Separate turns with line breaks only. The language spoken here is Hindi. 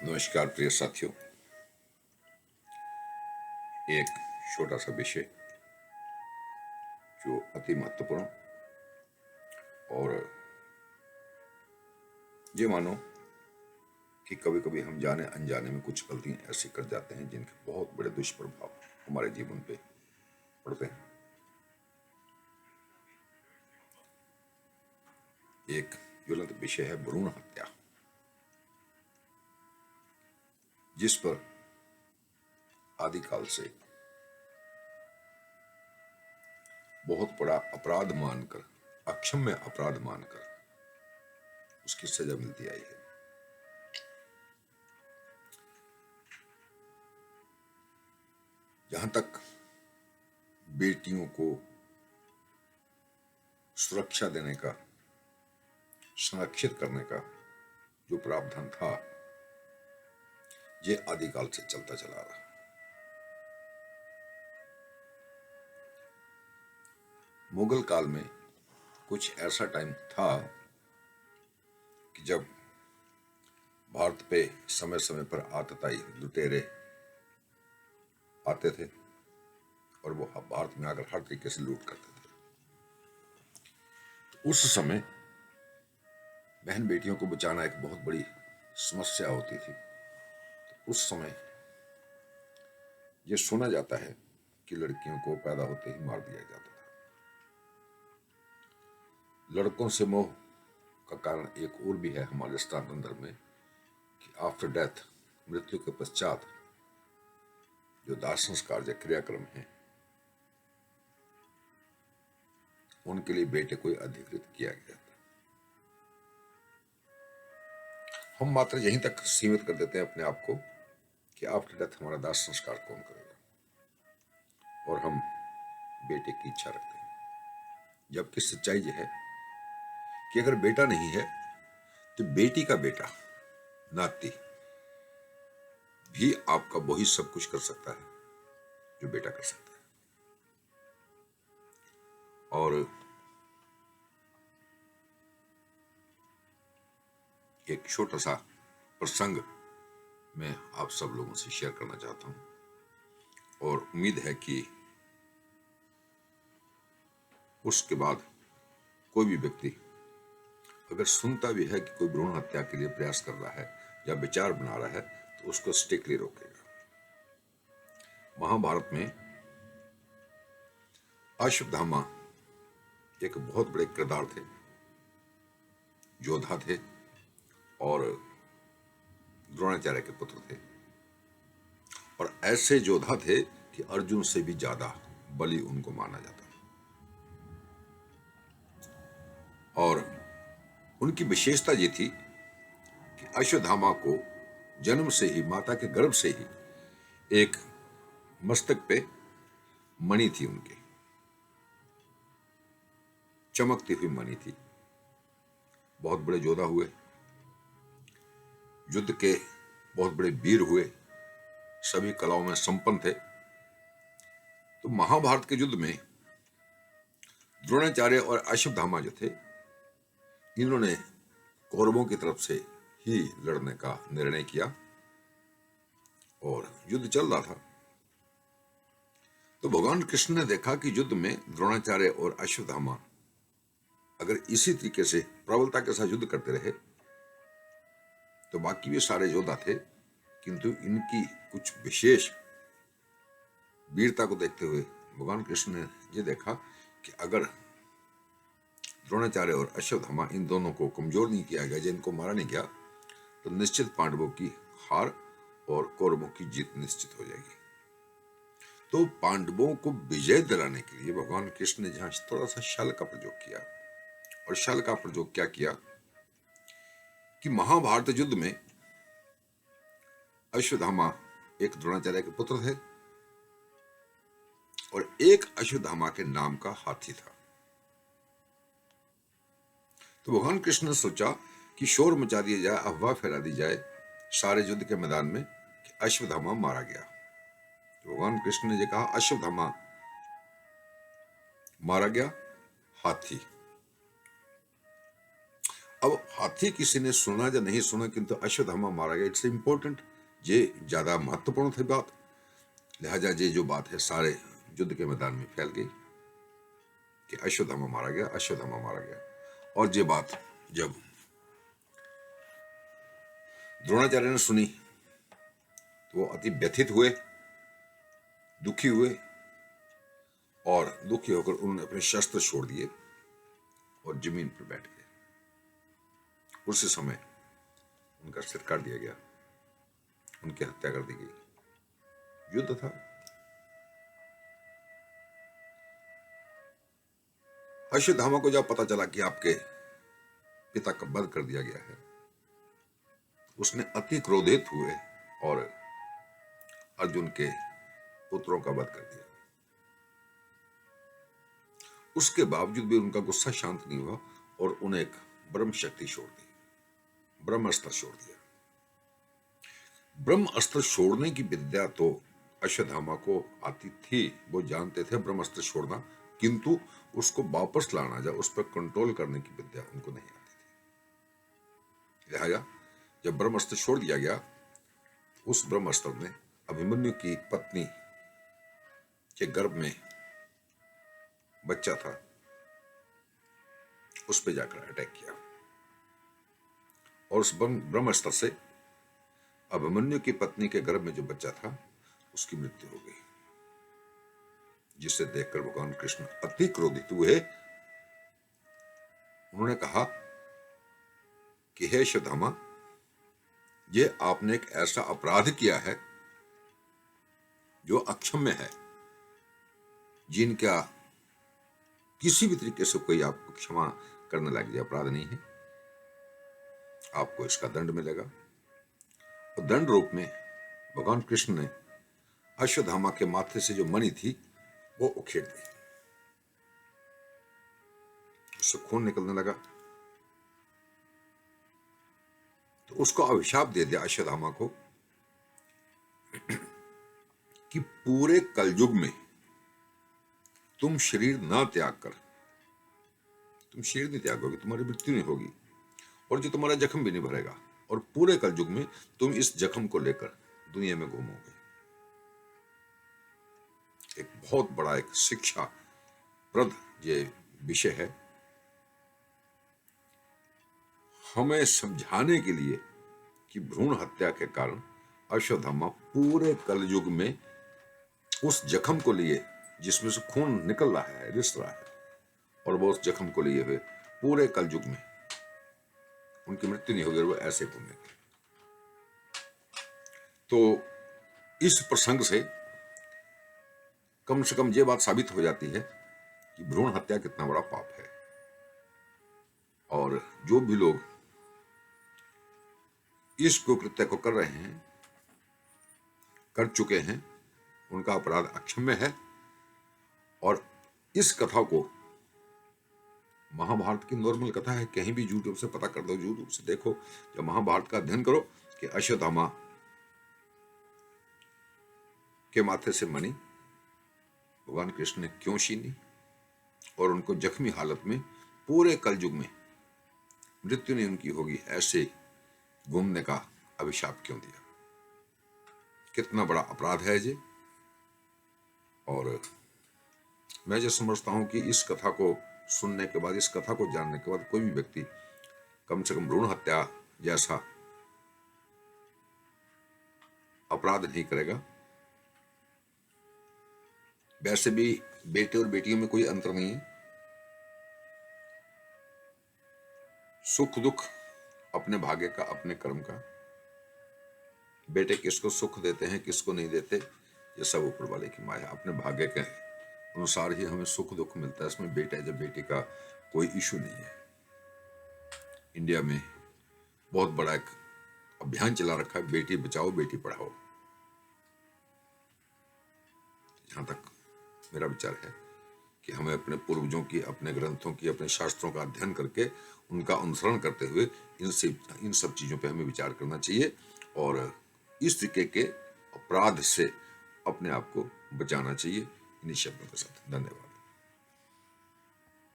नमस्कार प्रिय साथियों। एक छोटा सा विषय जो अति महत्वपूर्ण और ये मानो कि कभी कभी हम जाने अनजाने में कुछ गलतियां ऐसी कर जाते हैं जिनके बहुत बड़े दुष्प्रभाव हमारे जीवन पे पड़ते हैं। एक ज्वलंत विषय है भ्रूण हत्या, जिस पर आदिकाल से बहुत बड़ा अपराध मानकर, अक्षम्य अपराध मानकर उसकी सजा मिलती आई है। जहां तक बेटियों को सुरक्षा देने का, संरक्षित करने का जो प्रावधान था, ये आदिकाल से चलता चला रहा। मुगल काल में कुछ ऐसा टाइम था कि जब भारत पे समय समय पर आतताई लुटेरे आते थे और वो भारत में आकर हर तरीके से लूट करते थे। तो उस समय बहन बेटियों को बचाना एक बहुत बड़ी समस्या होती थी। तो उस समय ये सुना जाता है कि लड़कियों को पैदा होते ही मार दिया जाता था। लड़कों से मोह का कारण एक और भी है हमारे स्थान में कि आफ्टर डेथ, मृत्यु के पश्चात जो दाह संस्कार या क्रियाक्रम है, उनके लिए बेटे को अधिकृत किया गया था। हम मात्र यहीं तक सीमित कर देते हैं अपने आप को कि आफ्टर डेथ हमारा दाह संस्कार कौन करेगा, और हम बेटे की इच्छा रखते हैं। जबकि सच्चाई यह है कि अगर बेटा नहीं है तो बेटी का बेटा, नाती भी आपका वही सब कुछ कर सकता है जो बेटा कर सकता है। और एक छोटा सा प्रसंग मैं आप सब लोगों से शेयर करना चाहता हूं, और उम्मीद है कि उसके बाद कोई भी व्यक्ति अगर सुनता भी है कि कोई भ्रूण हत्या के लिए प्रयास कर रहा है या विचार बना रहा है तो उसको स्ट्रिक्टली रोकेगा। महाभारत में अश्वत्थामा एक बहुत बड़े किरदार थे, योद्धा थे और द्रोणाचार्य के पुत्र थे, और ऐसे योद्धा थे कि अर्जुन से भी ज्यादा बलि उनको माना जाता था। और उनकी विशेषता ये थी कि अश्वत्थामा को जन्म से ही, माता के गर्भ से ही एक मस्तक पे मणि थी, उनके चमकती हुई मणि थी। बहुत बड़े योद्धा हुए, युद्ध के बहुत बड़े वीर हुए, सभी कलाओं में संपन्न थे। तो महाभारत के युद्ध में द्रोणाचार्य और अश्वत्थामा जो थे, इन्होंने कौरवों की तरफ से ही लड़ने का निर्णय किया और युद्ध चल रहा था। तो भगवान कृष्ण ने देखा कि युद्ध में द्रोणाचार्य और अश्वत्थामा अगर इसी तरीके से प्रबलता के साथ युद्ध करते रहे तो बाकी भी सारे योद्धा थे, किंतु इनकी कुछ विशेष वीरता को देखते हुए भगवान कृष्ण ने ये देखा कि अगर द्रोणाचार्य और अश्वत्थामा, इन दोनों को कमजोर नहीं किया गया, जिनको मारा नहीं गया, तो निश्चित पांडवों की हार और कौरवों की जीत निश्चित हो जाएगी। तो पांडवों को विजय दिलाने के लिए भगवान कृष्ण ने जहां थोड़ा सा छल का प्रयोग किया, और छल का प्रयोग क्या किया कि महाभारत युद्ध में अश्वत्थामा एक द्रोणाचार्य के पुत्र थे और एक अश्वत्थामा के नाम का हाथी था। तो भगवान कृष्ण ने सोचा कि शोर मचा दिया जाए, अफवाह फैला दी जाए सारे युद्ध के मैदान में कि अश्वत्थामा मारा गया। तो भगवान कृष्ण ने ये कहा, अश्वत्थामा मारा गया, हाथी। अब हाथी किसी ने सुना या नहीं सुना, किंतु अश्वत्थामा मारा गया, इट्स इम्पोर्टेंट, ये ज्यादा महत्वपूर्ण थी बात। लिहाजा ये जो बात है सारे युद्ध के मैदान में फैल गई कि अश्वत्थामा मारा गया, अश्वत्थामा मारा गया। और ये बात जब द्रोणाचार्य ने सुनी तो वो अति व्यथित हुए, दुखी हुए, और दुखी होकर उन्होंने अपने शस्त्र छोड़ दिए और जमीन पर बैठ गए। उसी समय उनका सिर काट दिया गया, उनकी हत्या कर दी गई। युद्ध था। अश्वत्थामा को जब पता चला कि आपके पिता का वध कर दिया गया है, उसने अति क्रोधित हुए और अर्जुन के पुत्रों का वध कर दिया। उसके बावजूद भी उनका गुस्सा शांत नहीं हुआ और उन्हें एक ब्रह्म शक्ति छोड़ दी, ब्रह्मास्त्र छोड़ दिया। ब्रह्मास्त्र छोड़ने की विद्या तो अश्वत्थामा को आती थी, वो जानते थे ब्रह्मास्त्र छोड़ना, किंतु उसको वापस लाना या उस पर कंट्रोल करने की विद्या उनको नहीं आती थी। लिहाजा जब ब्रह्मास्त्र छोड़ दिया गया, उस ब्रह्मास्त्र ने अभिमन्यु की पत्नी के गर्भ में बच्चा था, उस पर जाकर अटैक किया और उस ब्रह्मास्त्र से अभिमन्यु की पत्नी के गर्भ में जो बच्चा था उसकी मृत्यु हो गई, जिसे देखकर भगवान कृष्ण अति क्रोधित हुए। उन्होंने कहा कि हे अश्वत्थामा, ये आपने एक ऐसा अपराध किया है जो अक्षम्य है, जिनका किसी भी तरीके से कोई आपको क्षमा करने लायक अपराध नहीं है। आपको इसका दंड मिलेगा। और दंड रूप में भगवान कृष्ण ने अश्वत्थामा के माथे से जो मणि थी वो उखेड़ दी, उससे खून निकलने लगा। तो उसको अभिशाप दे दिया अश्वत्थामा को कि पूरे कलयुग में तुम शरीर ना त्याग कर, तुम शरीर नहीं त्यागोगे, तुम्हारी मृत्यु नहीं होगी और जो तुम्हारा जख्म भी नहीं भरेगा, और पूरे कलयुग में तुम इस जख्म को लेकर दुनिया में घूमोगे। एक बहुत बड़ा एक शिक्षा प्रद ये विषय है, हमें समझाने के लिए कि भ्रूण हत्या के कारण अश्वत्थामा पूरे कलयुग में उस जख्म को लिए जिसमें से खून निकल रहा है, रिस रहा है, और वो उस जख्म को लिए हुए पूरे कलयुग में उनकी मृत्यु नहीं होगी, वो ऐसे घूमेंगे। तो इस प्रसंग से कम ये बात साबित हो जाती है कि भ्रूण हत्या कितना बड़ा पाप है, और जो भी लोग इस कुकृत्य को कर रहे हैं, कर चुके हैं, उनका अपराध अक्षम्य है। और इस कथा को, महाभारत की नॉर्मल कथा है, कहीं भी यूट्यूब से पता कर दो, यूट्यूब से देखो या महाभारत का अध्ययन करो कि अश्वत्थामा के माथे से मणि भगवान कृष्ण ने क्यों छीनी और उनको जख्मी हालत में पूरे कलयुग में मृत्यु नहीं उनकी होगी ऐसे घूमने का अभिशाप क्यों दिया। कितना बड़ा अपराध है ये। और मैं जो समझता हूं कि इस कथा को सुनने के बाद, इस कथा को जानने के बाद कोई भी व्यक्ति कम से कम भ्रूण हत्या जैसा अपराध नहीं करेगा। वैसे भी बेटे और बेटियों में कोई अंतर नहीं है, सुख दुख अपने भाग्य का, अपने कर्म का। बेटे किसको सुख देते हैं, किसको नहीं देते, ये सब ऊपर वाले की माया। अपने भाग्य के अनुसार ही हमें सुख दुख मिलता है, इसमें बेटा या बेटी का कोई इशू नहीं है। इंडिया में बहुत बड़ा एक अभियान चला रखा है, बेटी बचाओ बेटी पढ़ाओ। जहां तक मेरा विचार है कि हमें अपने पूर्वजों की, अपने ग्रंथों की, अपने शास्त्रों का अध्ययन करके उनका अनुसरण करते हुए इन सब चीजों पे हमें विचार करना चाहिए और इस तरीके के अपराध से अपने आप को बचाना चाहिए। इन्हीं शब्दों के साथ धन्यवाद।